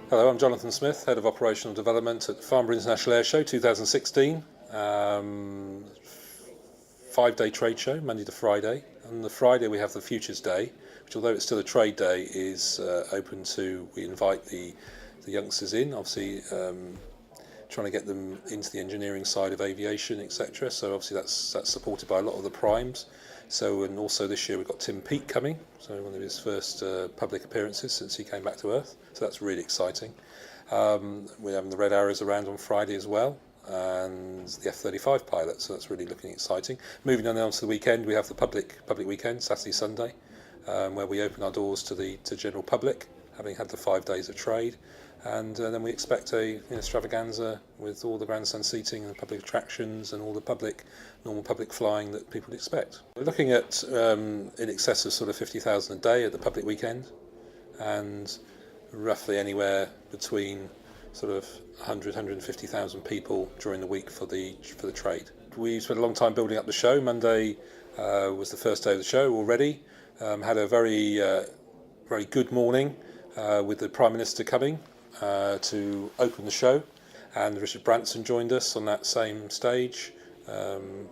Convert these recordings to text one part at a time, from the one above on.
Hello, I'm Jonathan Smith, Head of Operational Development at Farnborough International Airshow 2016. 5-day trade show, Monday to Friday. On the Friday we have the Futures Day, which although it's still a trade day, is open to, we invite the youngsters in, obviously trying to get them into the engineering side of aviation, etc. So obviously that's supported by a lot of the primes. So, and also this year we've got Tim Peake coming, so one of his first public appearances since he came back to Earth. So that's really exciting. We're having the Red Arrows around on Friday as well, and the F-35 pilot, so that's really looking exciting. Moving on to the weekend, we have the public weekend, Saturday, Sunday, where we open our doors to general public, having had the 5 days of trade. And then we expect a extravaganza with all the grandstand seating and the public attractions and all the normal public flying that people would expect. We're looking at in excess of sort of 50,000 a day at the public weekend, and roughly anywhere between sort of 150,000 people during the week for the trade. We spent a long time building up the show. Monday was the first day of the show already. Had a very good morning with the Prime Minister coming to open the show, and Richard Branson joined us on that same stage,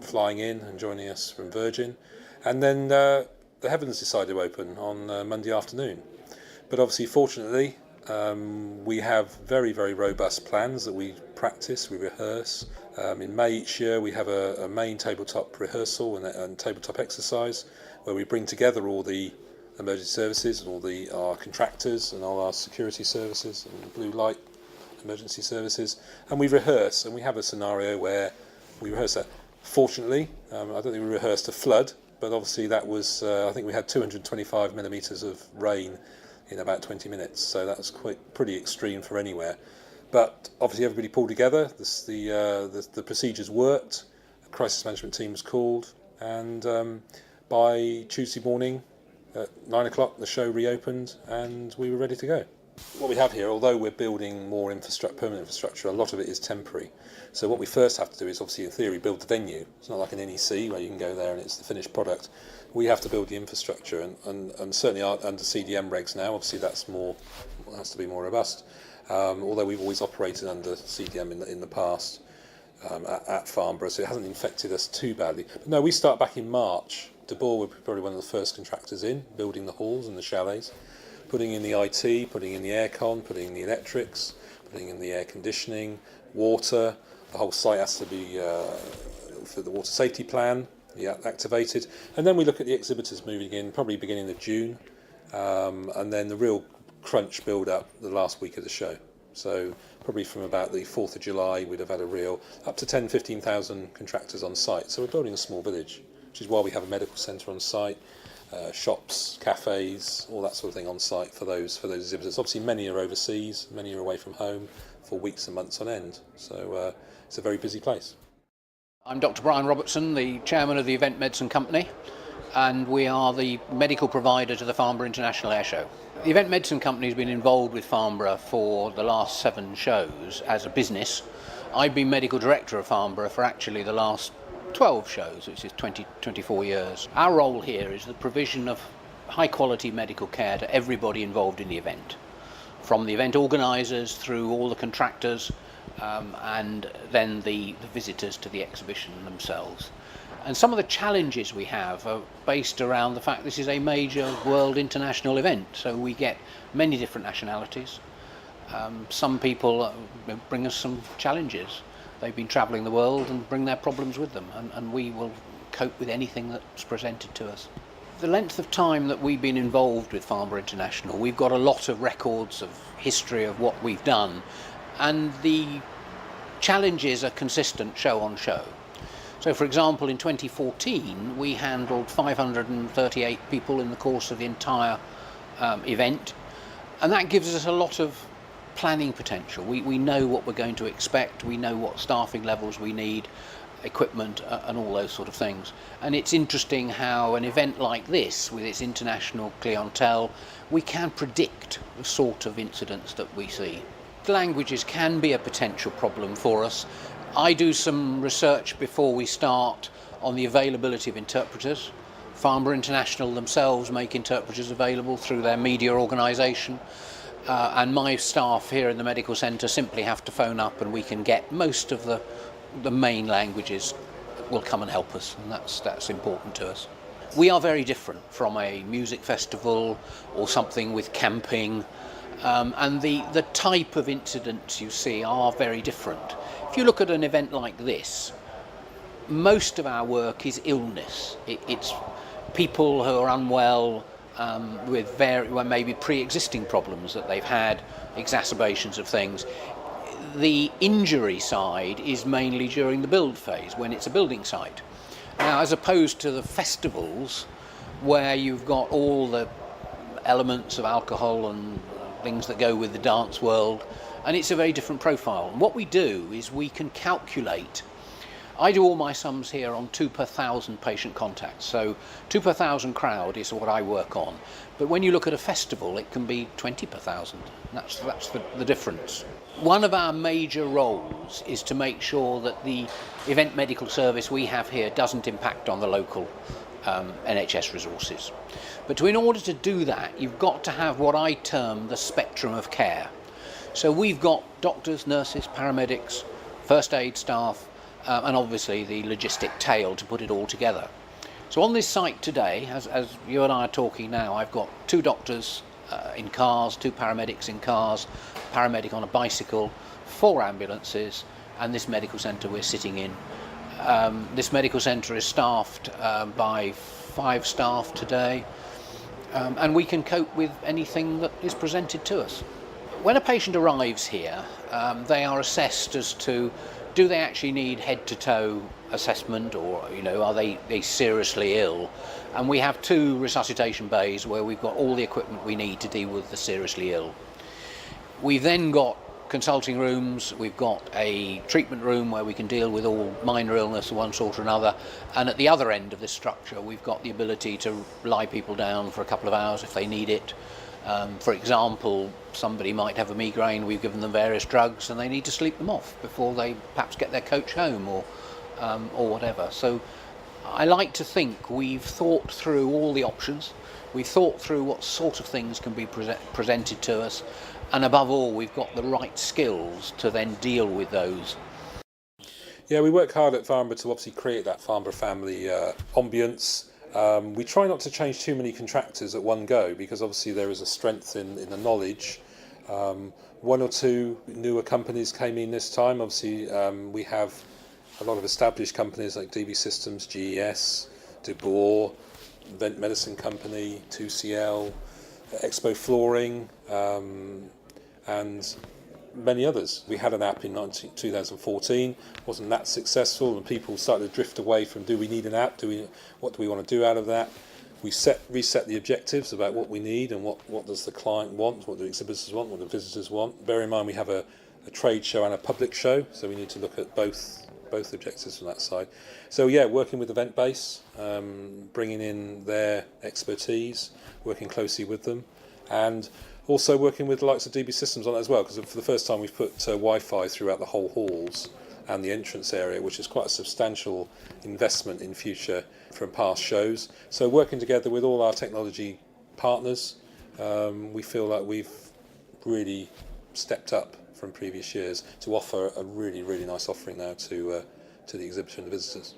flying in and joining us from Virgin. And then the heavens decided to open on Monday afternoon. But obviously, fortunately, we have very, very robust plans that we practice, we rehearse. In May each year we have a main tabletop rehearsal and tabletop exercise where we bring together all the emergency services and all our contractors and all our security services and blue light emergency services, and we rehearse, and we have a scenario where we rehearse that. Fortunately, I don't think we rehearsed a flood, but obviously that was, I think we had 225 millimetres of rain in about 20 minutes, so that was pretty extreme for anywhere. But obviously everybody pulled together, the procedures worked, a crisis management team was called, and by Tuesday morning at 9 o'clock the show reopened and we were ready to go. What we have here, although we're building more permanent infrastructure, a lot of it is temporary. So what we first have to do is obviously in theory build the venue. It's not like an NEC where you can go there and it's the finished product. We have to build the infrastructure, and certainly under CDM regs now, obviously that's has to be more robust. Although we've always operated under CDM in the past at Farnborough, so it hasn't infected us too badly. But no, we start back in March. De Boer were probably one of the first contractors in, building the halls and the chalets, putting in the IT, putting in the aircon, putting in the electrics, putting in the air conditioning, water. The whole site has to be, for the water safety plan, activated. And then we look at the exhibitors moving in, probably beginning of June, and then the real crunch build up the last week of the show. So probably from about the 4th of July, we'd have had up to 15,000 contractors on site. So we're building a small village, which is why we have a medical centre on site, shops, cafes, all that sort of thing on site for those exhibitors. Obviously many are overseas, many are away from home for weeks and months on end. So it's a very busy place. I'm Dr. Brian Robertson, the chairman of the Event Medicine Company, and we are the medical provider to the Farnborough International Airshow. The Event Medicine Company has been involved with Farnborough for the last 7 shows as a business. I've been medical director of Farnborough for actually the last 12 shows, which is 24 years. Our role here is the provision of high quality medical care to everybody involved in the event, from the event organisers through all the contractors and then the visitors to the exhibition themselves. And some of the challenges we have are based around the fact this is a major world international event, so we get many different nationalities. Some people bring us some challenges. They've been travelling the world and bring their problems with them, and we will cope with anything that's presented to us. The length of time that we've been involved with Farnborough International, we've got a lot of records of history of what we've done, and the challenges are consistent show on show. So for example, in 2014 we handled 538 people in the course of the entire event, and that gives us a lot of planning potential. We know what we're going to expect, we know what staffing levels we need, equipment and all those sort of things. And it's interesting how an event like this, with its international clientele, we can predict the sort of incidents that we see. Languages can be a potential problem for us. I do some research before we start on the availability of interpreters. Farnborough International themselves make interpreters available through their media organisation. and my staff here in the medical centre simply have to phone up and we can get most of the main languages will come and help us, and that's important to us. We are very different from a music festival or something with camping, and the type of incidents you see are very different. If you look at an event like this, most of our work is illness. It's people who are unwell, with maybe pre-existing problems that they've had, exacerbations of things. The injury side is mainly during the build phase, when it's a building site. Now, as opposed to the festivals, where you've got all the elements of alcohol and things that go with the dance world, and it's a very different profile. And what we do is we can calculate. I do all my sums here on 2 per 1,000 patient contacts, so 2 per 1,000 crowd is what I work on. But when you look at a festival, it can be 20 per 1,000. That's the difference. One of our major roles is to make sure that the event medical service we have here doesn't impact on the local NHS resources. But in order to do that, you've got to have what I term the spectrum of care. So we've got doctors, nurses, paramedics, first aid staff, and obviously the logistic tail to put it all together. So on this site today, as you and I are talking now, I've got 2 doctors in cars, 2 paramedics in cars, paramedic on a bicycle, 4 ambulances, and this medical centre we're sitting in. This medical centre is staffed by 5 staff today, and we can cope with anything that is presented to us. When a patient arrives here, they are assessed as to, do they actually need head-to-toe assessment, or are they seriously ill? And we have 2 resuscitation bays where we've got all the equipment we need to deal with the seriously ill. We've then got consulting rooms, we've got a treatment room where we can deal with all minor illness of one sort or another, and at the other end of this structure we've got the ability to lie people down for a couple of hours if they need it. For example, somebody might have a migraine, we've given them various drugs and they need to sleep them off before they perhaps get their coach home or whatever. So I like to think we've thought through all the options, we've thought through what sort of things can be presented to us, and above all we've got the right skills to then deal with those. Yeah, we work hard at Farnborough to obviously create that Farnborough family ambience. We try not to change too many contractors at one go, because obviously there is a strength in the knowledge. 1 or 2 newer companies came in this time. Obviously we have a lot of established companies like D2i Systems, GES, De Boer, Event Medicine Company, 2CL, Expo Flooring, and many others. We had an app in 2014, wasn't that successful, and people started to drift away from, do we need an app, what do we want to do out of that? We reset the objectives about what we need and what does the client want, what do exhibitors want, what do visitors want. Bear in mind we have a trade show and a public show, so we need to look at both objectives from that side. So yeah, working with Eventbase, bringing in their expertise, working closely with them, and also working with the likes of D2i Systems on that as well, because for the first time we've put Wi-Fi throughout the whole halls and the entrance area, which is quite a substantial investment in future from past shows. So working together with all our technology partners, we feel like we've really stepped up from previous years to offer a really, really nice offering now to the exhibitor and the visitors.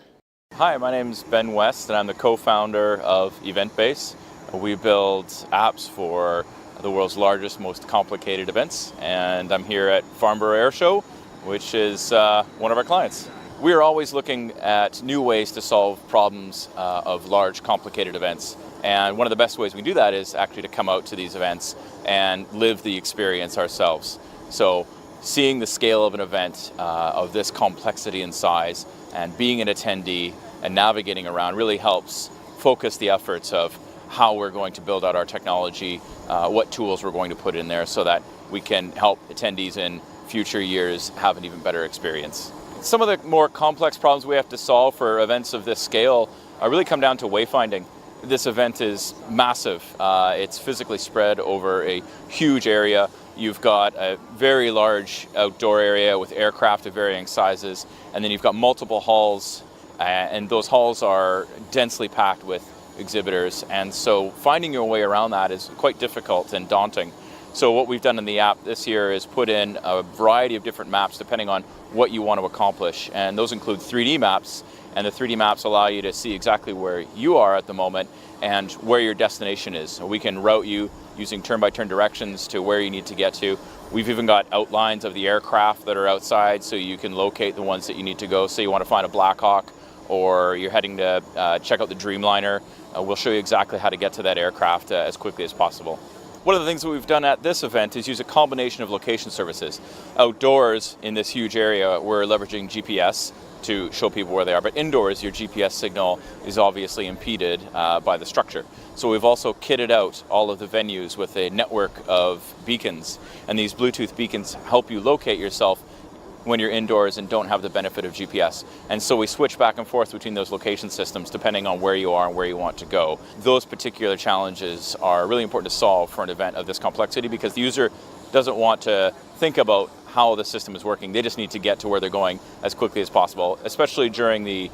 Hi, my name's Ben West and I'm the co-founder of Eventbase. We build apps for the world's largest, most complicated events, and I'm here at Farnborough Airshow, which is one of our clients. We are always looking at new ways to solve problems of large, complicated events, and one of the best ways we can do that is actually to come out to these events and live the experience ourselves. So seeing the scale of an event of this complexity and size, and being an attendee and navigating around really helps focus the efforts of how we're going to build out our technology, what tools we're going to put in there so that we can help attendees in future years have an even better experience. Some of the more complex problems we have to solve for events of this scale really come down to wayfinding. This event is massive. It's physically spread over a huge area. You've got a very large outdoor area with aircraft of varying sizes, and then you've got multiple halls, and those halls are densely packed with exhibitors, and so finding your way around that is quite difficult and daunting. So what we've done in the app this year is put in a variety of different maps depending on what you want to accomplish. And those include 3D maps, and the 3D maps allow you to see exactly where you are at the moment and where your destination is. So we can route you using turn-by-turn directions to where you need to get to. We've even got outlines of the aircraft that are outside so you can locate the ones that you need to go. Say you want to find a Black Hawk, or you're heading to check out the Dreamliner. We'll show you exactly how to get to that aircraft as quickly as possible. One of the things that we've done at this event is use a combination of location services. Outdoors in this huge area, we're leveraging GPS to show people where they are, but indoors your GPS signal is obviously impeded by the structure. So we've also kitted out all of the venues with a network of beacons, and these Bluetooth beacons help you locate yourself when you're indoors and don't have the benefit of GPS. And so we switch back and forth between those location systems depending on where you are and where you want to go. Those particular challenges are really important to solve for an event of this complexity, because the user doesn't want to think about how the system is working. They just need to get to where they're going as quickly as possible, especially during the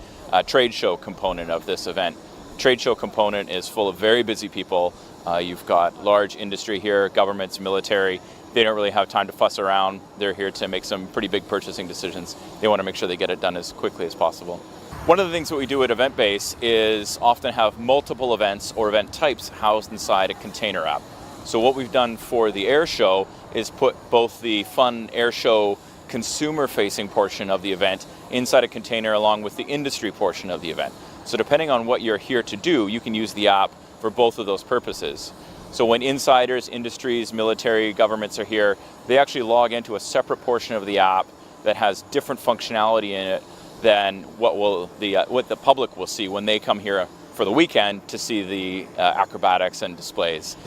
trade show component of this event. Trade show component is full of very busy people. You've got large industry here, governments, military. They don't really have time to fuss around. They're here to make some pretty big purchasing decisions. They want to make sure they get it done as quickly as possible. One of the things that we do at Eventbase is often have multiple events or event types housed inside a container app. So what we've done for the air show is put both the fun air show consumer-facing portion of the event inside a container along with the industry portion of the event. So depending on what you're here to do, you can use the app for both of those purposes. So when insiders, industries, military, governments are here, they actually log into a separate portion of the app that has different functionality in it than what the public will see when they come here for the weekend to see the acrobatics and displays.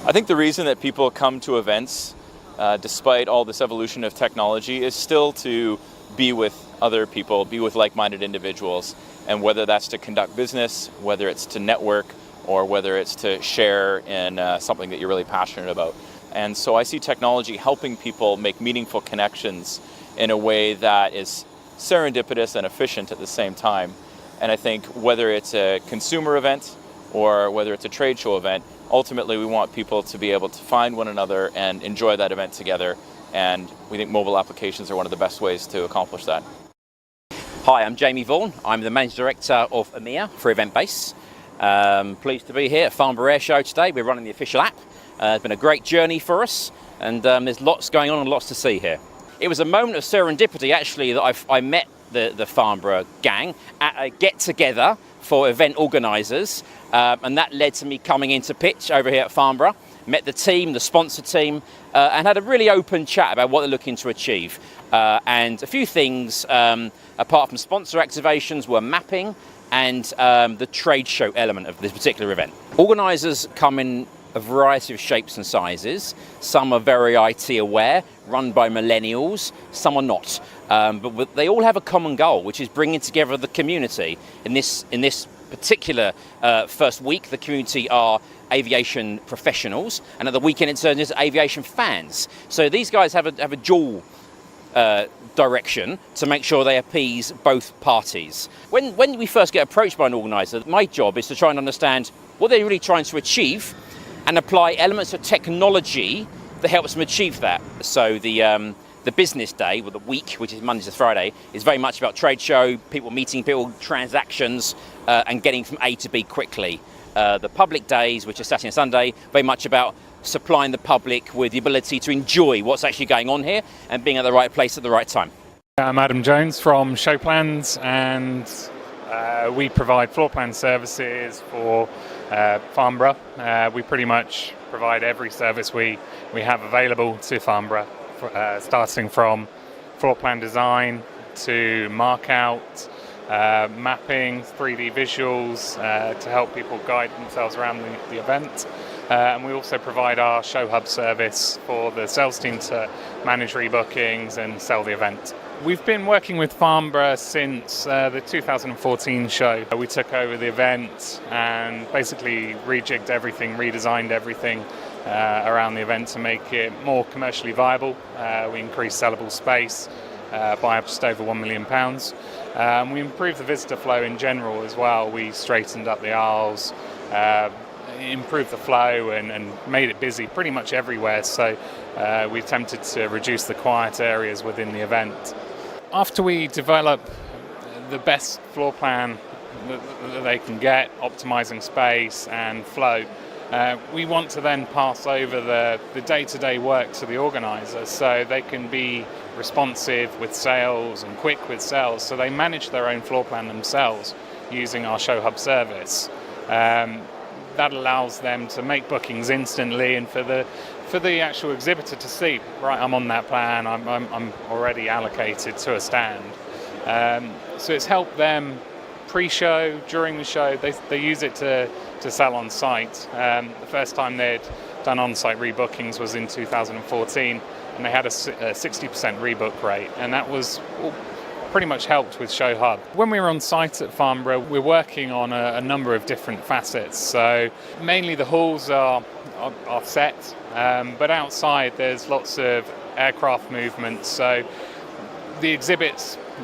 I think the reason that people come to events, despite all this evolution of technology, is still to be with other people, be with like-minded individuals, and whether that's to conduct business, whether it's to network, or whether it's to share in something that you're really passionate about. And so I see technology helping people make meaningful connections in a way that is serendipitous and efficient at the same time. And I think whether it's a consumer event or whether it's a trade show event, ultimately we want people to be able to find one another and enjoy that event together. And we think mobile applications are one of the best ways to accomplish that. Hi, I'm Jamie Vaughan. I'm the Managing Director of AMIA for Eventbase. Pleased to be here at Farnborough Airshow today. We're running the official app. It's been a great journey for us, and there's lots going on and lots to see here. It was a moment of serendipity actually that I met the Farnborough gang at a get-together for event organisers, and that led to me coming into pitch over here at Farnborough. Met the team, the sponsor team, and had a really open chat about what they're looking to achieve. And a few things, apart from sponsor activations, were mapping and the trade show element of this particular event. Organisers come in a variety of shapes and sizes. Some are very IT aware, run by millennials, some are not. But they all have a common goal, which is bringing together the community. In this particular first week, the community are aviation professionals, and at the weekend it turns into aviation fans. So these guys have a dual direction to make sure they appease both parties. When we first get approached by an organiser, my job is to try and understand what they're really trying to achieve and apply elements of technology that helps them achieve that. So the business day, or the week, which is Monday to Friday, is very much about trade show, people meeting people, transactions, and getting from A to B quickly. The public days, which are Saturday and Sunday, very much about supplying the public with the ability to enjoy what's actually going on here and being at the right place at the right time. I'm Adam Jones from Showplans, and we provide floor plan services for Farnborough. We pretty much provide every service we have available to Farnborough, starting from floor plan design to mark out, mapping, 3D visuals to help people guide themselves around the event. And we also provide our show hub service for the sales team to manage rebookings and sell the event. We've been working with Farnborough since the 2014 show. We took over the event and basically rejigged everything, redesigned everything around the event to make it more commercially viable. We increased sellable space by just over £1 million. We improved the visitor flow in general as well. We straightened up the aisles, improved the flow and made it busy pretty much everywhere. So we attempted to reduce the quiet areas within the event. After we develop the best floor plan that they can get, optimizing space and flow, we want to then pass over the day-to-day work to the organizer so they can be responsive with sales and quick with sales, so they manage their own floor plan themselves using our Show Hub service. That allows them to make bookings instantly, and for the actual exhibitor to see, right, I'm on that plan, I'm already allocated to a stand. So it's helped them pre-show, during the show. They use it to sell on site. The first time they'd done on-site rebookings was in 2014, and they had a 60% rebook rate, and that was pretty much helped with Show Hub. When we were on site at Farnborough, we're working on a number of different facets. So mainly the halls are set, but outside there's lots of aircraft movement. So the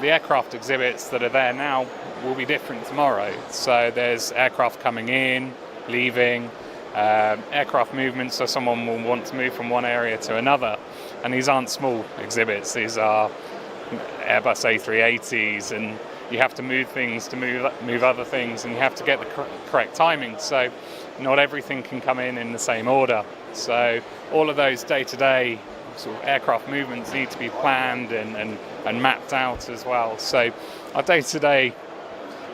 aircraft exhibits that are there now will be different tomorrow. So there's aircraft coming in, leaving, aircraft movement, so someone will want to move from one area to another. And these aren't small exhibits, these are Airbus A380s, and you have to move things to move other things, and you have to get the correct timing. So not everything can come in the same order. So all of those day-to-day sort of aircraft movements need to be planned and mapped out as well. So our day-to-day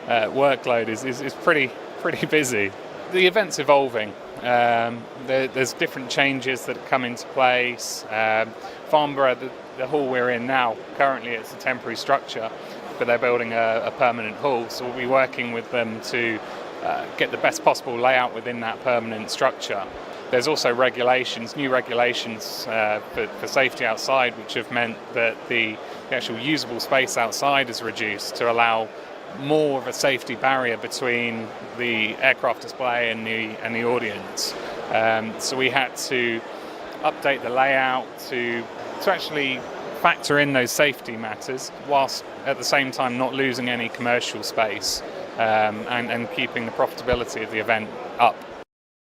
workload is pretty busy. The event's evolving. There's different changes that come into place. Farnborough, the hall we're in now, currently it's a temporary structure, but they're building a permanent hall, so we'll be working with them to get the best possible layout within that permanent structure. There's also new regulations for safety outside, which have meant that the actual usable space outside is reduced to allow more of a safety barrier between the aircraft display and the audience. So we had to update the layout to actually factor in those safety matters, whilst at the same time not losing any commercial space and keeping the profitability of the event up.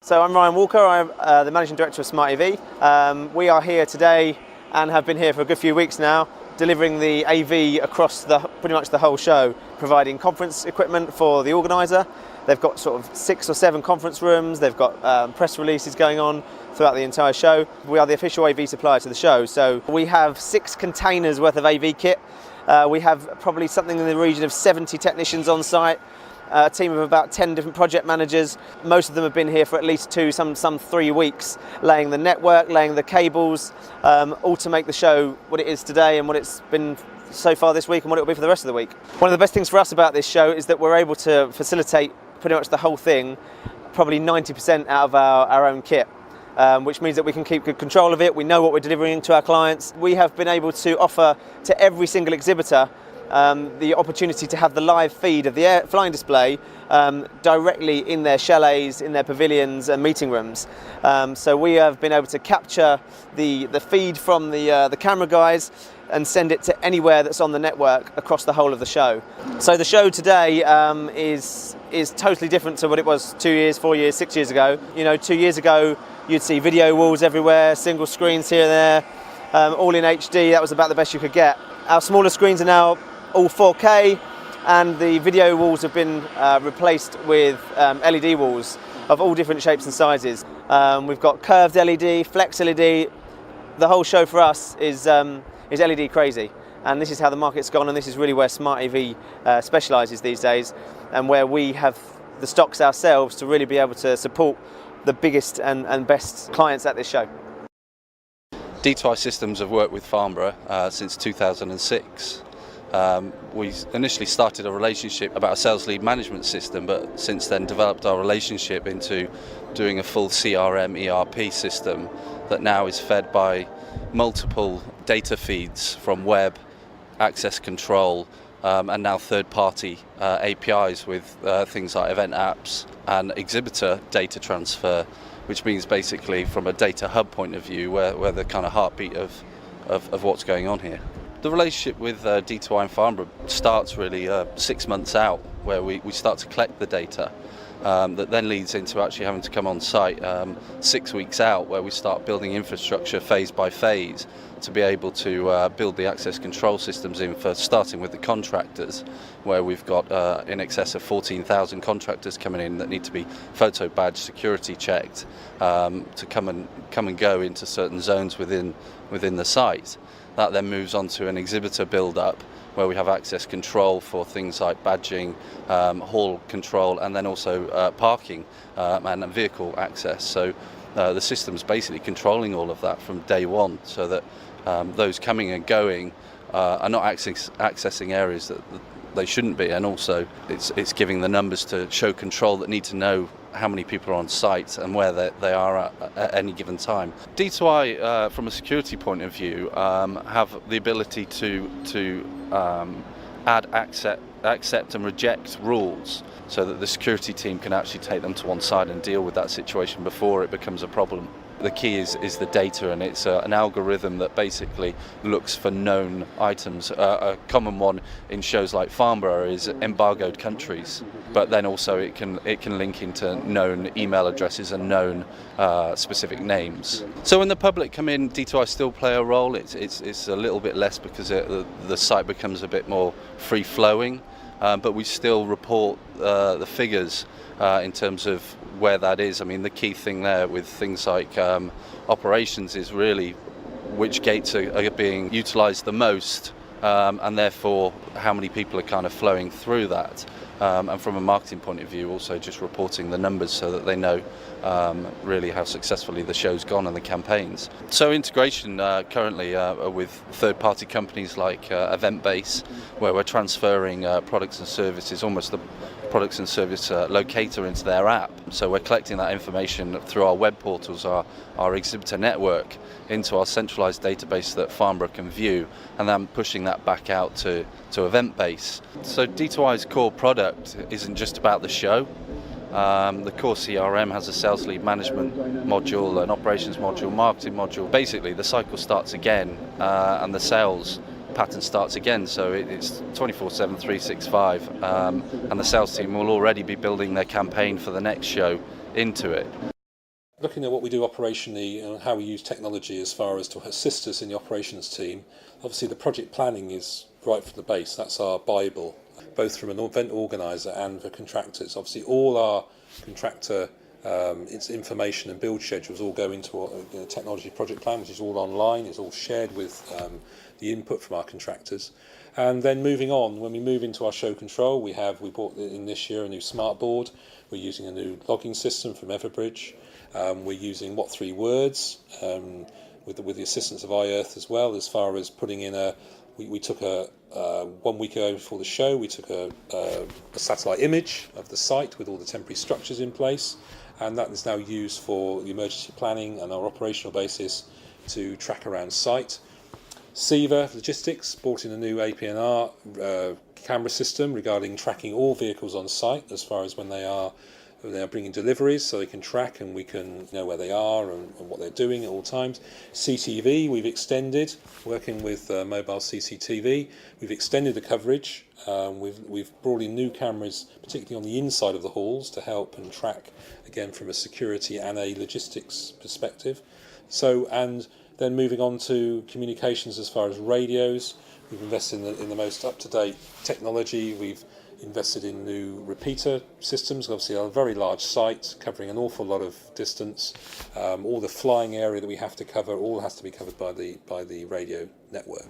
So I'm Ryan Walker, I'm the Managing Director of Smart EV. We are here today and have been here for a good few weeks now, delivering the AV across pretty much the whole show, providing conference equipment for the organiser. They've got sort of 6 or 7 conference rooms, they've got press releases going on throughout the entire show. We are the official AV supplier to the show, so we have 6 containers worth of AV kit. We have probably something in the region of 70 technicians on site, a team of about 10 different project managers. Most of them have been here for at least 2, some 3 weeks, laying the network, laying the cables, all to make the show what it is today and what it's been so far this week and what it will be for the rest of the week. One of the best things for us about this show is that we're able to facilitate pretty much the whole thing, probably 90% out of our own kit. Which means that we can keep good control of it. We know what we're delivering to our clients. We have been able to offer to every single exhibitor the opportunity to have the live feed of the flying display directly in their chalets, in their pavilions and meeting rooms. So we have been able to capture the feed from the camera guys and send it to anywhere that's on the network across the whole of the show. So the show today is totally different to what it was 2 years, 4 years, 6 years ago. 2 years ago, you'd see video walls everywhere, single screens here and there, all in HD. That was about the best you could get. Our smaller screens are now all 4K, and the video walls have been replaced with LED walls of all different shapes and sizes. We've got curved LED, flex LED. The whole show for us is LED crazy, and this is how the market's gone, and this is really where Smart EV specialises these days, and where we have the stocks ourselves to really be able to support the biggest and best clients at this show. D2i Systems have worked with Farnborough since 2006. We initially started a relationship about a sales lead management system, but since then developed our relationship into doing a full CRM ERP system that now is fed by multiple data feeds from web, access control, and now third-party APIs with things like event apps and exhibitor data transfer, which means basically from a data hub point of view, where the kind of heartbeat of what's going on here. The relationship with D2i and Farnborough starts really 6 months out, where we start to collect the data, that then leads into actually having to come on site 6 weeks out, where we start building infrastructure phase by phase to be able to build the access control systems in, for starting with the contractors, where we've got in excess of 14,000 contractors coming in that need to be photo badge security checked to come and go into certain zones within the site. That then moves on to an exhibitor build-up, where we have access control for things like badging, hall control, and then also parking and vehicle access. So the system's basically controlling all of that from day one, so that those coming and going are not accessing areas that they shouldn't be, and also it's giving the numbers to show control that need to know how many people are on site and where they are at any given time. D2i, from a security point of view, have the ability to add, accept and reject rules, so that the security team can actually take them to one side and deal with that situation before it becomes a problem. The key is the data, and it's an algorithm that basically looks for known items. A common one in shows like Farnborough is embargoed countries, but then also it can link into known email addresses and known specific names. So when the public come in, D2i still play a role. It's a little bit less because the site becomes a bit more free-flowing, but we still report the figures in terms of where that is. I mean, the key thing there with things like operations is really which gates are being utilised the most, and therefore how many people are kind of flowing through that. And from a marketing point of view, also just reporting the numbers so that they know really how successfully the show's gone and the campaigns. So integration currently with third-party companies like Eventbase, where we're transferring products and services, almost the products and service locator into their app. So we're collecting that information through our web portals, our exhibitor network, into our centralised database that Farnborough can view, and then pushing that back out to Eventbase. So D2i's core product isn't just about the show. The core CRM has a sales lead management module, an operations module, marketing module. Basically, the cycle starts again, and the sales pattern starts again, so it's 24/7, 365, and the sales team will already be building their campaign for the next show into it. Looking at what we do operationally and how we use technology as far as to assist us in the operations team, obviously the project planning is right from the base. That's our Bible, both from an event organiser and for contractors. Obviously all our contractor its information and build schedules all go into a technology project plan, which is all online. It's all shared with the input from our contractors. And then moving on, when we move into our show control, we bought in this year a new smart board. We're using a new logging system from Everbridge. We're using What 3 Words with the assistance of iEarth as well, as far as putting in we took 1 week ago before the show, we took a satellite image of the site with all the temporary structures in place, and that is now used for the emergency planning and our operational basis to track around site. Seaver Logistics brought in a new APNR camera system regarding tracking all vehicles on site, as far as when they are bringing deliveries, so they can track and we can know where they are and what they're doing at all times. CTV, we've extended, working with mobile CCTV, we've extended the coverage. We've brought in new cameras, particularly on the inside of the halls, to help and track, again, from a security and a logistics perspective. So, and then moving on to communications as far as radios, we've invested in the most up-to-date technology. We've invested in new repeater systems, obviously a very large site covering an awful lot of distance. All the flying area that we have to cover all has to be covered by the radio network.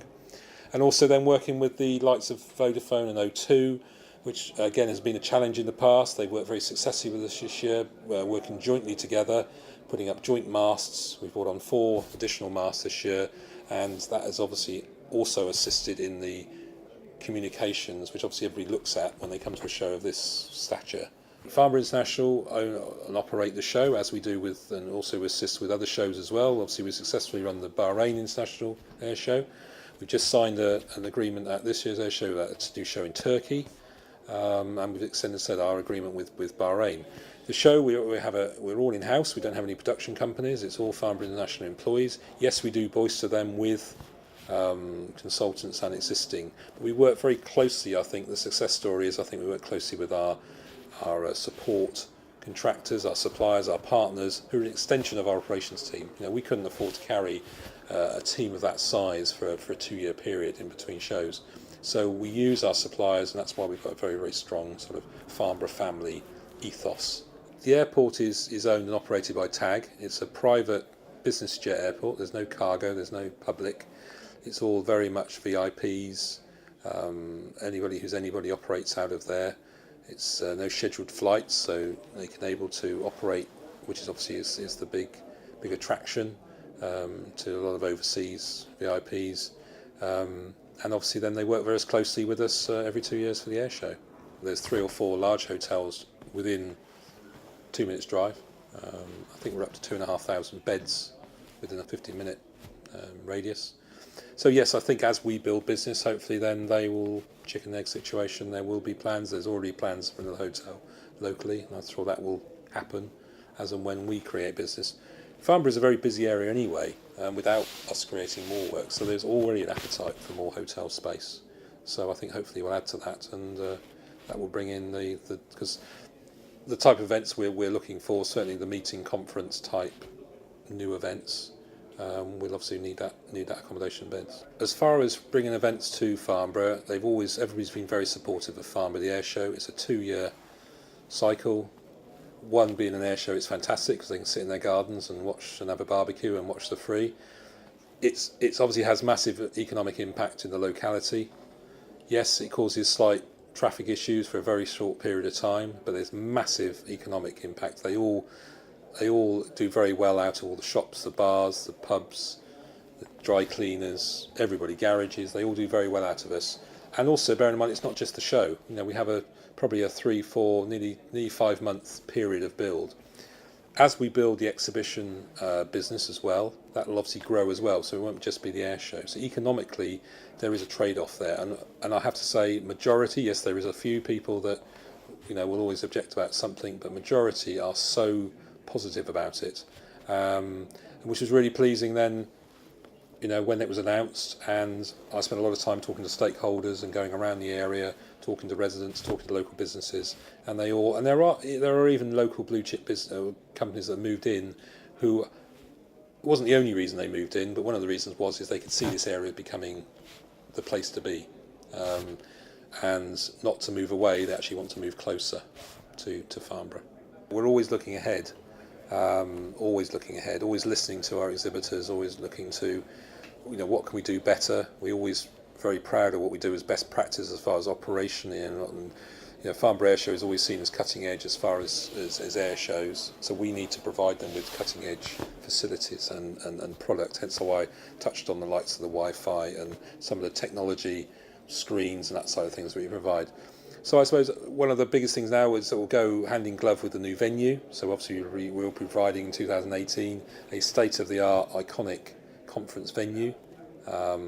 And also then working with the likes of Vodafone and O2, which again has been a challenge in the past. They've worked very successfully with us this year, working jointly together, putting up joint masts. We've brought on 4 additional masts this year, and that has obviously also assisted in the communications, which obviously everybody looks at when they come to a show of this stature. Farnborough International own and operate the show, as we do with, and also assist with other shows as well. Obviously we successfully run the Blain International Airshow. We've just signed an agreement at this year's Airshow to do a show in Turkey, and we've extended our agreement with Bahrain. The show, we're all in-house. We don't have any production companies. It's all Farnborough International employees. Yes, we do bolster them with consultants and existing. But we work very closely. I think the success story is we work closely with our support contractors, our suppliers, our partners, who are an extension of our operations team. We couldn't afford to carry a team of that size for a 2-year period in between shows. So we use our suppliers, and that's why we've got a very, very strong sort of Farnborough family ethos. The airport is owned and operated by TAG. It's a private business jet airport. There's no cargo, there's no public. It's all very much VIPs. Anybody operates out of there. It's no scheduled flights, so they can able to operate, which is obviously is the big attraction to a lot of overseas VIPs. And obviously then they work very closely with us every 2 years for the air show. There's 3 or 4 large hotels within 2 minutes drive. I think we're up to 2,500 beds within a 15-minute radius. So yes, I think as we build business, hopefully then they will, chicken and egg situation, there will be plans. There's already plans for another hotel locally, and I'm sure that will happen as and when we create business. Farnborough is a very busy area anyway, without us creating more work, so there's already an appetite for more hotel space. So I think hopefully we'll add to that, and that will bring in because the type of events we're looking for, certainly the meeting conference type new events, we'll obviously need that accommodation beds. As far as bringing events to Farnborough, everybody's been very supportive of Farnborough the Air Show. It's a 2-year cycle. One being an air show, it's fantastic because they can sit in their gardens and watch and have a barbecue and watch the free. It's obviously has massive economic impact in the locality. Yes, it causes slight traffic issues for a very short period of time, but there's massive economic impact. They all do very well out of all the shops, the bars, the pubs, the dry cleaners, everybody, garages. They all do very well out of us. And also, bear in mind, it's not just the show. We have probably a 3, 4, nearly 5 month period of build. As we build the exhibition business as well, that will obviously grow as well. So it won't just be the air show. So economically, there is a trade-off there. And I have to say, majority, yes, there is a few people that will always object about something, but majority are so positive about it, which was really pleasing then. When it was announced, and I spent a lot of time talking to stakeholders and going around the area, talking to residents, talking to local businesses, and there are even local blue chip companies that moved in, who it wasn't the only reason they moved in, but one of the reasons is they could see this area becoming the place to be, and not to move away. They actually want to move closer to Farnborough. We're always looking ahead, always listening to our exhibitors, always looking to what can we do better. We're always very proud of what we do as best practice as far as operationally, and Farnborough Airshow is always seen as cutting edge as far as air shows, so we need to provide them with cutting edge facilities and product, hence why I touched on the likes of the Wi-Fi and some of the technology screens and that side of things that we provide. So I suppose one of the biggest things now is that we'll go hand in glove with the new venue. So obviously we'll be providing in 2018 a state-of-the-art iconic conference venue,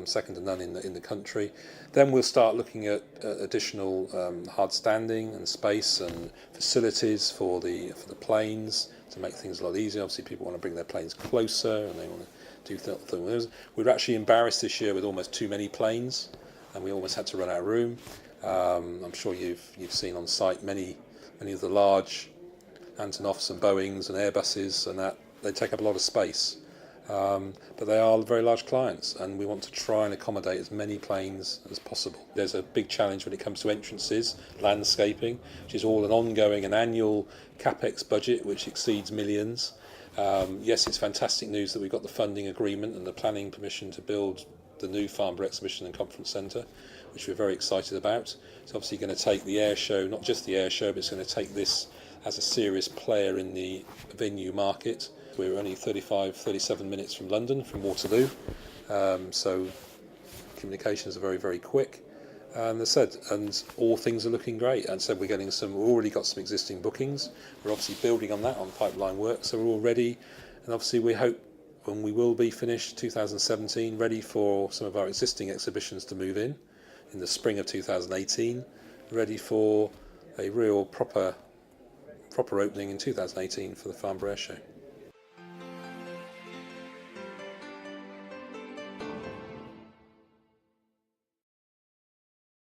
second to none in the country. Then we'll start looking at additional hard standing and space and facilities for the planes to make things a lot easier. Obviously people want to bring their planes closer and they want to do things. We were actually embarrassed this year with almost too many planes, and we almost had to run out of room. I'm sure you've seen on site many of the large Antonoffs and Boeings and Airbuses, and that they take up a lot of space. But they are very large clients, and we want to try and accommodate as many planes as possible. There's a big challenge when it comes to entrances, landscaping, which is all an ongoing and annual capex budget which exceeds millions. Yes, it's fantastic news that we've got the funding agreement and the planning permission to build the new Farnborough Exhibition and Conference Centre, which we're very excited about. It's obviously going to take the air show, not just the air show, but it's going to take this as a serious player in the venue market. We're only 37 minutes from London, from Waterloo, so communications are very, very quick. And as I said, and all things are looking great. And so we've already got some existing bookings. We're obviously building on that on pipeline work, so we're all ready. And obviously we hope when we will be finished 2017, ready for some of our existing exhibitions to move in the spring of 2018, ready for a real proper opening in 2018 for the Farnborough Airshow.